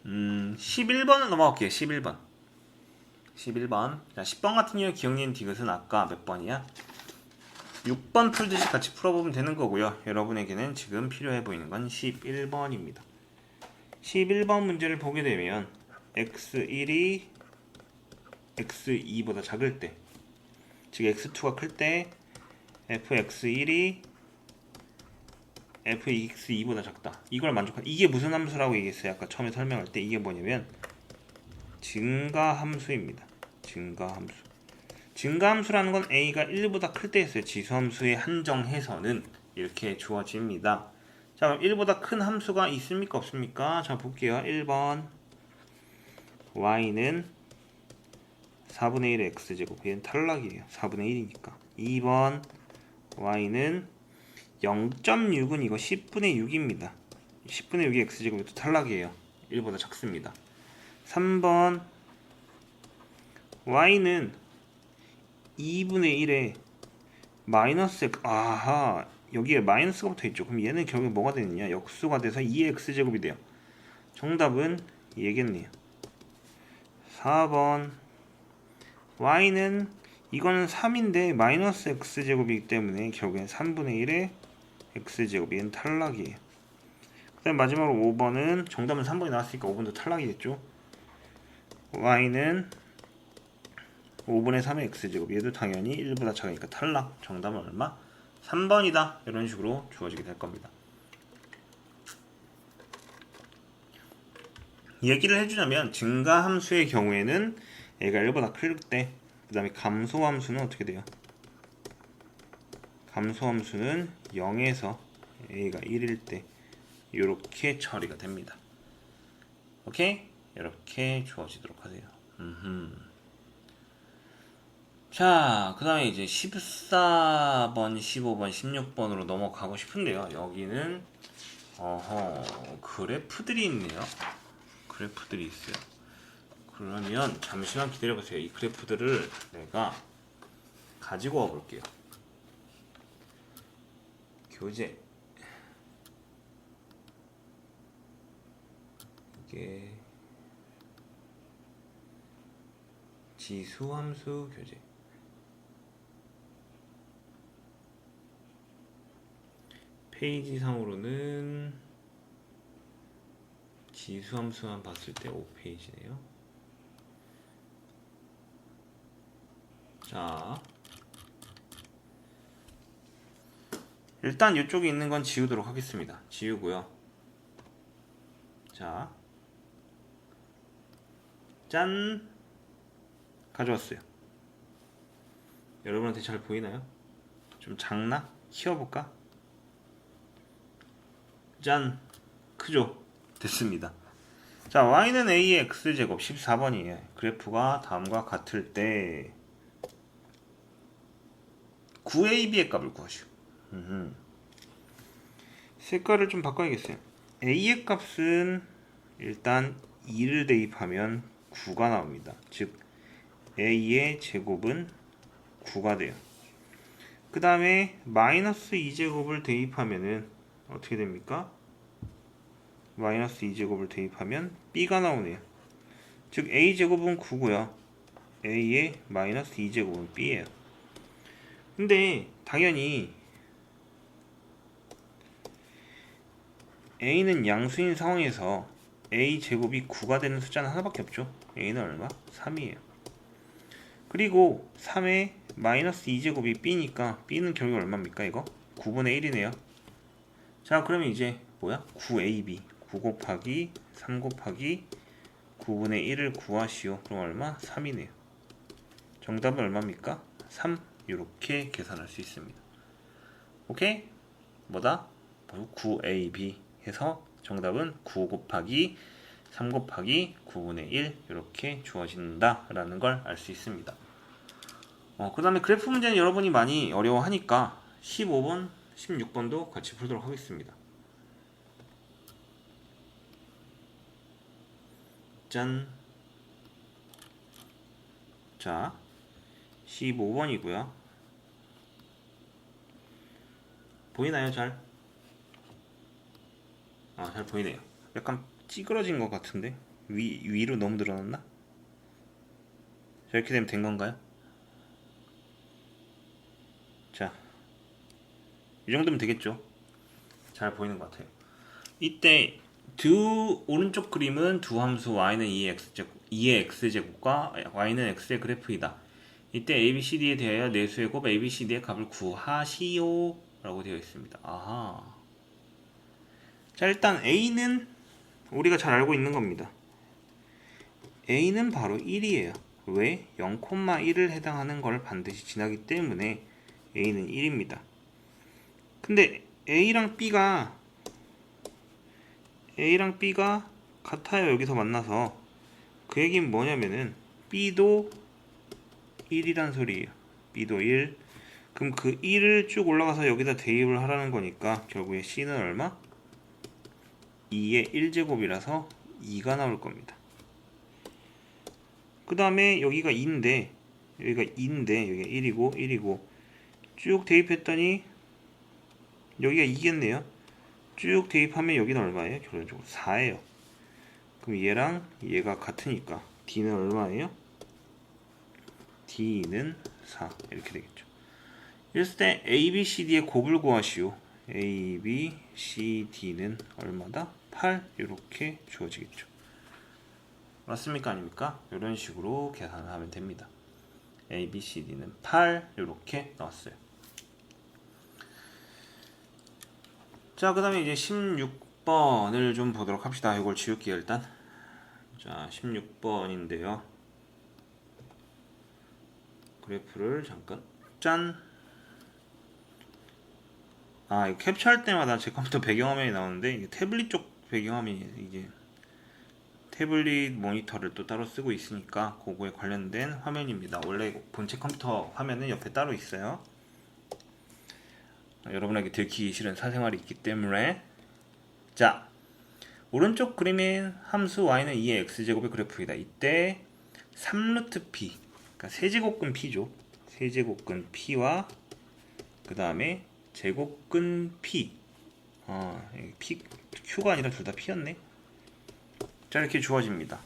Speaker 1: 11번을 넘어갈게요. 11번. 자, 10번 같은 경우 기억니은 디귿은 아까 몇 번이야? 6번 풀듯이 같이 풀어보면 되는 거고요. 여러분에게는 지금 필요해 보이는 건 11번입니다. 11번 문제를 보게 되면 x1이 x2보다 작을 때, 즉 x2가 클 때 fx1이 fx2보다 작다. 이걸 만족한 이게 무슨 함수라고 얘기했어요? 아까 처음에 설명할 때 이게 뭐냐면 증가함수입니다. 증가함수라는 건 a가 1보다 클 때였어요. 지수함수에 한정해서는 이렇게 주어집니다. 자, 그럼 1보다 큰 함수가 있습니까? 없습니까? 자, 볼게요. 1번 y는 4분의 1의 x제곱. 얘는 탈락이에요. 4분의 1이니까. 2번 y는 0.6은 이거 10분의 6입니다. 10분의 6이 x제곱이 또 탈락이에요. 1보다 작습니다. 3번 y는 2분의 1에 마이너스 x, 아하, 여기에 마이너스가 붙어있죠. 그럼 얘는 결국에 뭐가 되느냐? 역수가 돼서 2의 x제곱이 돼요. 정답은 얘겠네요. 4번 y는 이거는 3인데 마이너스 x제곱이기 때문에 결국엔 3분의 1의 x제곱. 얘는 탈락이에요. 그 다음 마지막으로 5번은 정답은 3번이 나왔으니까 5번도 탈락이겠죠. y는 5분의 3의 x제곱. 얘도 당연히 1보다 작으니까 탈락. 정답은 얼마? 3번이다. 이런 식으로 주어지게 될 겁니다. 얘기를 해주자면 증가함수의 경우에는 얘가 1보다 클 때, 그 다음에 감소함수는 어떻게 돼요? 감소함수는 0에서 a가 1일 때 이렇게 처리가 됩니다. 오케이? 이렇게 주어지도록 하세요. 자, 그 다음에 이제 14번, 15번, 16번으로 넘어가고 싶은데요. 여기는 그래프들이 있네요. 그래프들이 있어요. 그러면 잠시만 기다려보세요. 이 그래프들을 내가 가지고 와볼게요. 교재. 이게 지수함수 교재. 페이지상으로는 지수함수만 봤을 때 5페이지네요. 자, 일단 이쪽에 있는 건 지우도록 하겠습니다. 지우고요. 자, 짠! 가져왔어요. 여러분한테 잘 보이나요? 좀 작나? 키워볼까? 짠! 크죠? 됐습니다. 자, y는 a의 x제곱 14번이에요. 그래프가 다음과 같을 때 9ab의 값을 구하시오. 색깔을 좀 바꿔야겠어요. a의 값은 일단 2를 대입하면 9가 나옵니다. 즉 a의 제곱은 9가 돼요. 그 다음에 마이너스 2제곱을 대입하면은 어떻게 됩니까? 마이너스 2제곱을 대입하면 b가 나오네요. 즉 a제곱은 9고요. a의 마이너스 2제곱은 b예요. 근데 당연히 a는 양수인 상황에서 a제곱이 9가 되는 숫자는 하나밖에 없죠. a는 얼마? 3이에요. 그리고 3에 마이너스 2제곱이 b니까 b는 결국 얼마입니까? 이거? 9분의 1이네요. 자, 그러면 이제 뭐야? 9ab 9 곱하기 3 곱하기 9분의 1을 구하시오. 그럼 얼마? 3이네요. 정답은 얼마입니까? 3. 이렇게 계산할 수 있습니다. 오케이? 뭐다? 9ab 해서 정답은 9 곱하기 3 곱하기 9분의 1 이렇게 주어진다 라는 걸 알 수 있습니다. 그 다음에 그래프 문제는 여러분이 많이 어려워하니까 15번, 16번도 같이 풀도록 하겠습니다. 짠. 자, 15번이고요. 보이나요? 잘? 잘 보이네요. 약간 찌그러진 것 같은데 위로 너무 늘어났나? 자, 이렇게 되면 된 건가요? 자, 이 정도면 되겠죠? 잘 보이는 것 같아요. 이때 오른쪽 그림은 두 함수 y는 2의 x제곱과 y는 x의 그래프이다. 이때 ABCD에 대하여 내수의 곱 ABCD의 값을 구하시오 라고 되어 있습니다. 아하. 자, 일단 A는 우리가 잘 알고 있는 겁니다. A는 바로 1이에요. 왜? 0,1을 해당하는 걸 반드시 지나기 때문에 A는 1입니다. 근데 A랑 B가 같아요. 여기서 만나서 그 얘기는 뭐냐면은 B도 1이란 소리예요. B도 1. 그럼 그 1을 쭉 올라가서 여기다 대입을 하라는 거니까 결국에 C는 얼마? 2의 1제곱이라서 2가 나올 겁니다. 그 다음에 여기가 2인데 여기가 1이고 1이고 쭉 대입했더니 여기가 2겠네요. 쭉 대입하면 여기는 얼마예요? 결론적으로 4예요. 그럼 얘랑 얘가 같으니까 D는 얼마예요? D는 4 이렇게 되겠죠. 이랬을 때 A, B, C, D의 곱을 구하시오. A, B, C, D는 얼마다? 8 이렇게 주어지겠죠. 맞습니까? 아닙니까? 이런 식으로 계산을 하면 됩니다. A, B, C, D는 8 이렇게 나왔어요. 자, 그 다음에 이제 16번을 좀 보도록 합시다. 이걸 지울게요 일단. 자, 16번인데요. 그래프를 잠깐 짠. 이거 캡처할 때마다 제 컴퓨터 배경화면이 나오는데 이게 태블릿 쪽 배경화면이 이게 태블릿 모니터를 또 따로 쓰고 있으니까 그거에 관련된 화면입니다. 원래 본체 컴퓨터 화면은 옆에 따로 있어요. 여러분에게 들키기 싫은 사생활이 있기 때문에. 자, 오른쪽 그림엔 함수 y는 2의 x제곱의 그래프이다. 이때 3루트 p, 그러니까 세제곱근 p죠. 세제곱근 p와 그 다음에 제곱근 p. q가 아니라 둘 다 p였네. 자, 이렇게 주어집니다.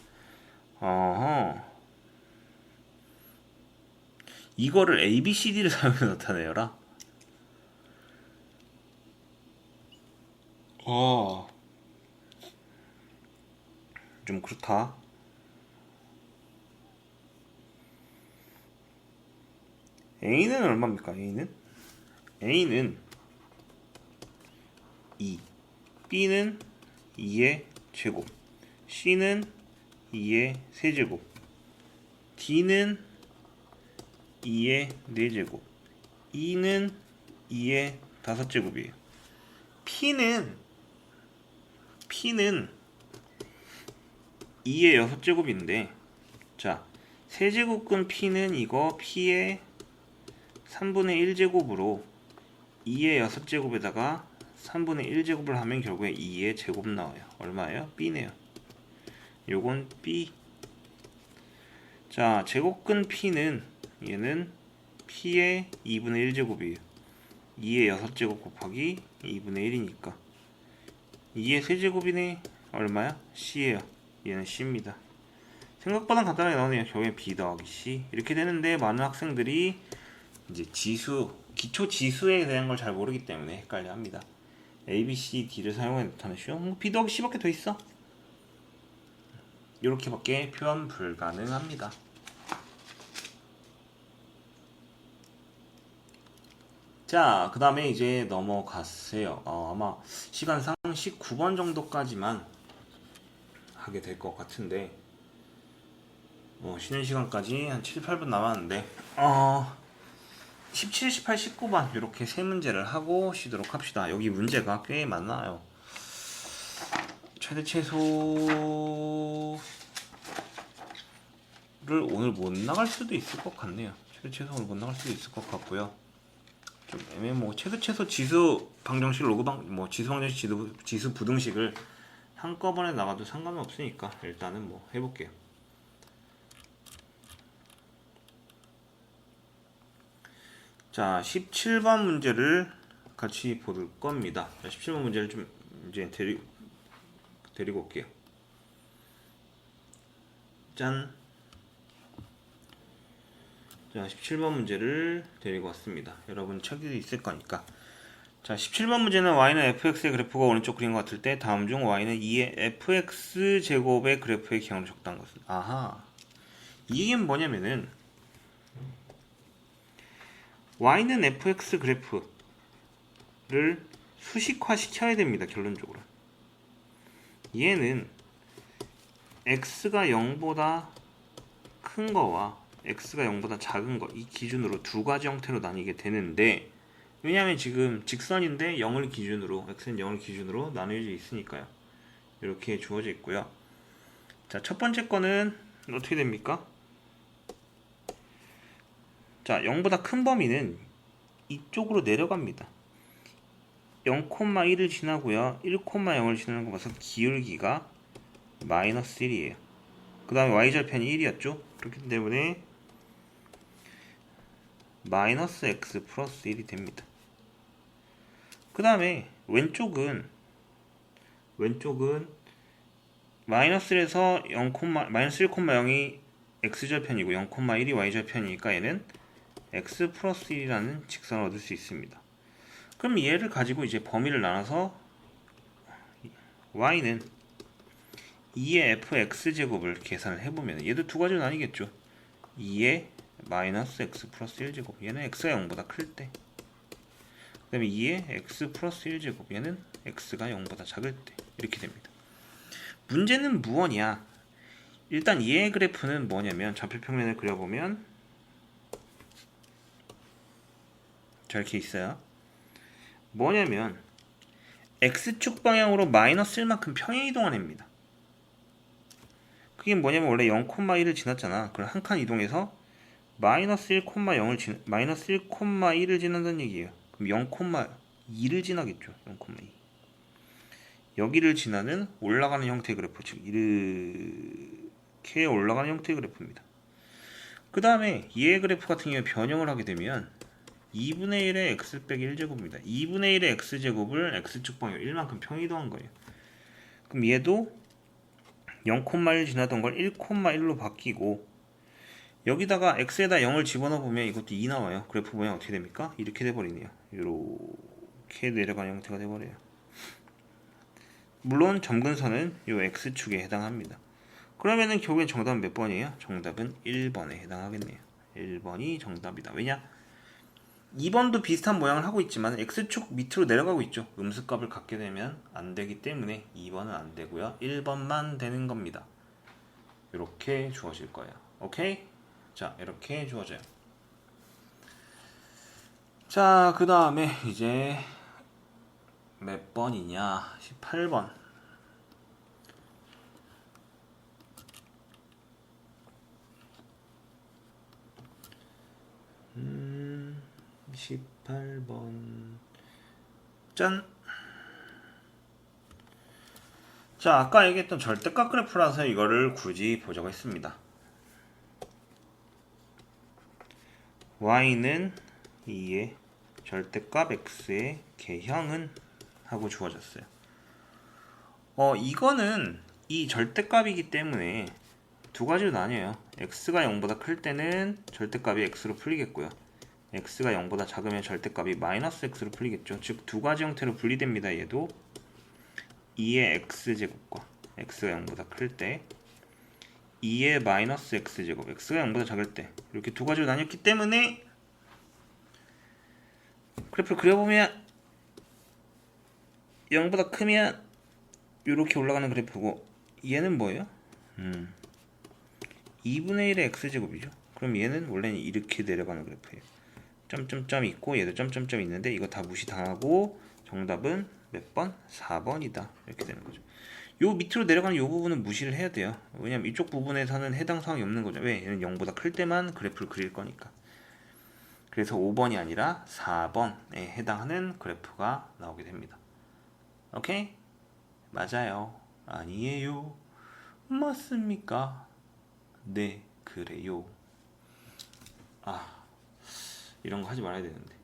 Speaker 1: 이거를 ABCD를 사용해서 나타내어라. 좀 그렇다. A는 얼마입니까? A는 2, B는 2의 제곱, C는 2의 세제곱, D는 2의 4제곱, E는 2의 5제곱이에요. P는 2의 6제곱인데, 자, 세제곱근 P는 이거 P의 3분의 1제곱으로 2의 6제곱에다가 3분의 1제곱을 하면 결국에 2의 제곱 나와요. 얼마예요? B네요. 요건 B. 자, 제곱근 P는 얘는 P의 2분의 1제곱이에요. 2의 6제곱 곱하기 2분의 1이니까 2의 세제곱이네. 얼마야? C예요. 얘는 C입니다. 생각보다 간단하게 나오네요. 결국엔 B 더하기 C. 이렇게 되는데 많은 학생들이 이제 기초 지수에 대한 걸 잘 모르기 때문에 헷갈려 합니다. A, B, C, D를 사용해 나타내시오. B 더하기 C밖에 더 있어. 이렇게밖에 표현 불가능합니다. 자, 그 다음에 이제 넘어갔어요. 아마 시간상 19번 정도까지만 하게 될 것 같은데, 쉬는 시간까지 한 7, 8분 남았는데, 17, 18, 19번 이렇게 세 문제를 하고 쉬도록 합시다. 여기 문제가 꽤 많아요. 최대 최소를 오늘 못 나갈 수도 있을 것 같네요. 최대 최소 오늘 못 나갈 수도 있을 것 같고요. 좀 최대 최소 지수 방정식 로그방 지수 방정식 지수 부등식을 한꺼번에 나가도 상관은 없으니까 일단은 해볼게요. 자, 17번 문제를 같이 볼 겁니다. 자, 17번 문제를 좀 이제 데리고 올게요. 짠. 자, 17번 문제를 데리고 왔습니다. 여러분 책이 있을 거니까. 자, 17번 문제는 y는 fx의 그래프가 오른쪽 그린 것 같을 때 다음 중 y는 2의 fx 제곱의 그래프의 기하로 적다는 것은. 아하. 이게 뭐냐면은 y는 fx 그래프를 수식화 시켜야 됩니다. 결론적으로. 얘는 x가 0보다 큰 거와 x가 0보다 작은 거, 이 기준으로 두 가지 형태로 나뉘게 되는데, 왜냐하면 지금 직선인데 0을 기준으로, x는 0을 기준으로 나뉘어져 있으니까요. 이렇게 주어져 있고요. 자, 첫 번째 거는 어떻게 됩니까? 자, 0보다 큰 범위는 이쪽으로 내려갑니다. 0,1을 지나고요. 1,0을 지나는 거 봐서 기울기가 마이너스 1이에요. 그 다음에 y절편이 1이었죠. 그렇기 때문에 마이너스 x 플러스 1이 됩니다. 그 다음에 왼쪽은 마이너스 1에서 마이너스 1,0이 x절편이고 0,1이 y절편이니까 얘는 x 플러스 1이라는 직선을 얻을 수 있습니다. 그럼 얘를 가지고 이제 범위를 나눠서 y는 2의 fx제곱을 계산을 해보면 얘도 두 가지로 나뉘겠죠. 2의 마이너스 x 플러스 1제곱, 얘는 x가 0보다 클 때. 그 다음에 2의 x 플러스 1제곱, 얘는 x가 0보다 작을 때. 이렇게 됩니다. 문제는 무엇이냐? 일단 얘의 그래프는 뭐냐면, 좌표평면을 그려보면 저렇게 있어요. 뭐냐면 x축 방향으로 마이너스 1만큼 평행이동하냅니다. 그게 뭐냐면 원래 0,1을 지났잖아. 그럼 한 칸 이동해서 마이너스 1,1을 지난다는 얘기예요. 그럼 0,2를 지나겠죠. 0,2. 여기를 지나는 올라가는 형태의 그래프, 즉 이렇게 올라가는 형태의 그래프입니다. 그 다음에 얘의 그래프 같은 경우에 변형을 하게 되면 2분의 1의 x 빼기 1제곱입니다. 2분의 1의 x제곱을 x축 방향 1만큼 평이동한 거예요. 그럼 얘도 0,1 지나던 걸 1,1로 바뀌고 여기다가 x에다 0을 집어넣어 보면 이것도 2 나와요. 그래프 모양 어떻게 됩니까? 이렇게 돼버리네요. 이렇게 내려가는 형태가 돼버려요. 물론 점근선은 요 x축에 해당합니다. 그러면은 결국엔 정답은 몇 번이에요? 정답은 1번에 해당하겠네요. 1번이 정답이다. 왜냐? 2번도 비슷한 모양을 하고 있지만 x축 밑으로 내려가고 있죠. 음수값을 갖게 되면 안 되기 때문에 2번은 안 되고요. 1번만 되는 겁니다. 이렇게 주어질 거예요. 오케이? 자, 이렇게 주어져요. 자, 그 다음에 이제 몇 번이냐? 18번. 18번. 짠! 자, 아까 얘기했던 절대값 그래프라서 이거를 굳이 보자고 했습니다. y는 2의 절대값 x의 개형은 하고 주어졌어요. 이거는 이 절대값이기 때문에 두 가지로 나뉘어요. x가 0보다 클 때는 절대값이 x로 풀리겠고요. x가 0보다 작으면 절대값이 마이너스 x로 풀리겠죠. 즉 두 가지 형태로 분리됩니다. 얘도 2의 x제곱과 x가 0보다 클 때 2의 마이너스 x제곱, x가 0보다 작을 때 이렇게 두 가지로 나뉘었기 때문에 그래프를 그려보면 0보다 크면 이렇게 올라가는 그래프고 얘는 뭐예요? 2분의 1의 x제곱이죠. 그럼 얘는 원래는 이렇게 내려가는 그래프예요. 점점점 있고 얘도 점점점 있는데 이거 다 무시당하고 정답은 몇 번? 4번이다. 이렇게 되는 거죠. 요 밑으로 내려가는 요 부분은 무시를 해야 돼요. 왜냐면 이쪽 부분에서는 해당 사항이 없는 거죠. 왜? 얘는 0보다 클 때만 그래프를 그릴 거니까. 그래서 5번이 아니라 4번에 해당하는 그래프가 나오게 됩니다. 오케이? 맞아요. 아니에요. 맞습니까? 네, 그래요. 이런 거 하지 말아야 되는데.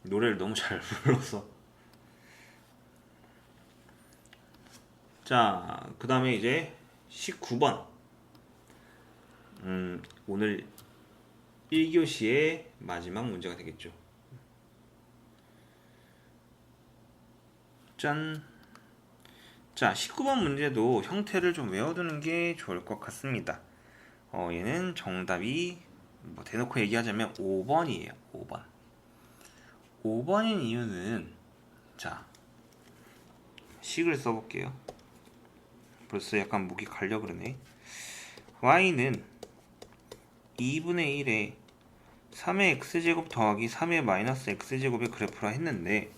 Speaker 1: 노래를 너무 잘 불러서. 자, 그 다음에 이제 19번. 오늘 1교시의 마지막 문제가 되겠죠. 짠. 자, 19번 문제도 형태를 좀 외워두는 게 좋을 것 같습니다. 얘는 정답이 뭐 대놓고 얘기하자면 5번이에요. 5번. 5번인 이유는 자, 식을 써볼게요. 벌써 약간 목이 가려 그러네. y는 2분의 1에 3의 x제곱 더하기 3의 마이너스 x제곱의 그래프라 했는데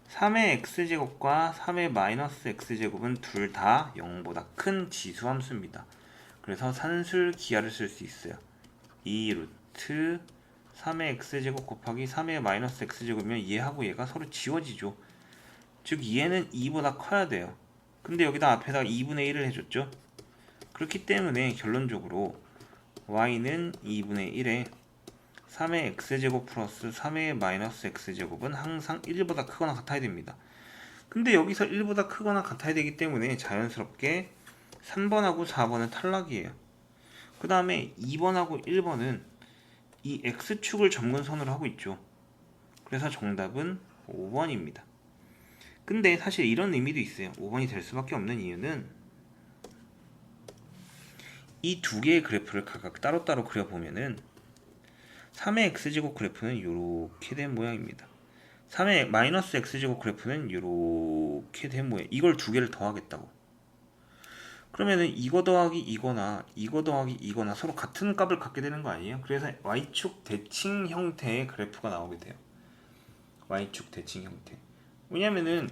Speaker 1: 3의 x제곱과 3의 마이너스 x제곱은 둘 다 0보다 큰 지수함수입니다. 그래서 산술 기하를 쓸 수 있어요. 2 루트 3의 x제곱 곱하기 3의 마이너스 x제곱이면 얘하고 얘가 서로 지워지죠. 즉 얘는 2보다 커야 돼요. 근데 여기다 앞에다가 2분의 1을 해줬죠. 그렇기 때문에 결론적으로 y는 2분의 1에 3의 x제곱 플러스 3의 마이너스 x제곱은 항상 1보다 크거나 같아야 됩니다. 근데 여기서 1보다 크거나 같아야 되기 때문에 자연스럽게 3번하고 4번은 탈락이에요. 그 다음에 2번하고 1번은 이 x축을 점근선으로 하고 있죠. 그래서 정답은 5번입니다. 근데 사실 이런 의미도 있어요. 5번이 될 수밖에 없는 이유는 이 두 개의 그래프를 각각 따로따로 그려보면은 3의 x제곱 그래프는 이렇게 된 모양입니다. 3의 마이너스 x제곱 그래프는 이렇게 된 모양. 이걸 두 개를 더하겠다고. 그러면은 이거 더하기 이거나 이거 더하기 이거나 서로 같은 값을 갖게 되는 거 아니에요? 그래서 y축 대칭 형태의 그래프가 나오게 돼요. y축 대칭 형태. 왜냐면은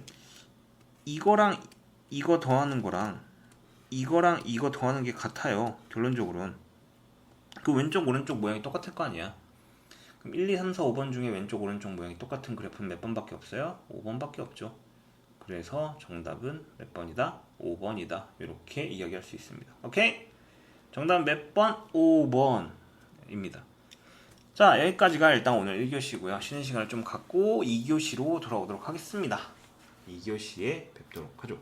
Speaker 1: 이거랑 이거 더하는 거랑 이거랑 이거 더하는 게 같아요. 결론적으로는. 그 왼쪽 오른쪽 모양이 똑같을 거 아니야. 그럼 1, 2, 3, 4, 5번 중에 왼쪽 오른쪽 모양이 똑같은 그래프는 몇 번밖에 없어요? 5번밖에 없죠. 그래서 정답은 몇 번이다? 5번이다. 이렇게 이야기할 수 있습니다. 오케이? 정답은 몇 번? 5번입니다. 자, 여기까지가 일단 오늘 1교시고요. 쉬는 시간을 좀 갖고 2교시로 돌아오도록 하겠습니다. 2교시에 뵙도록 하죠.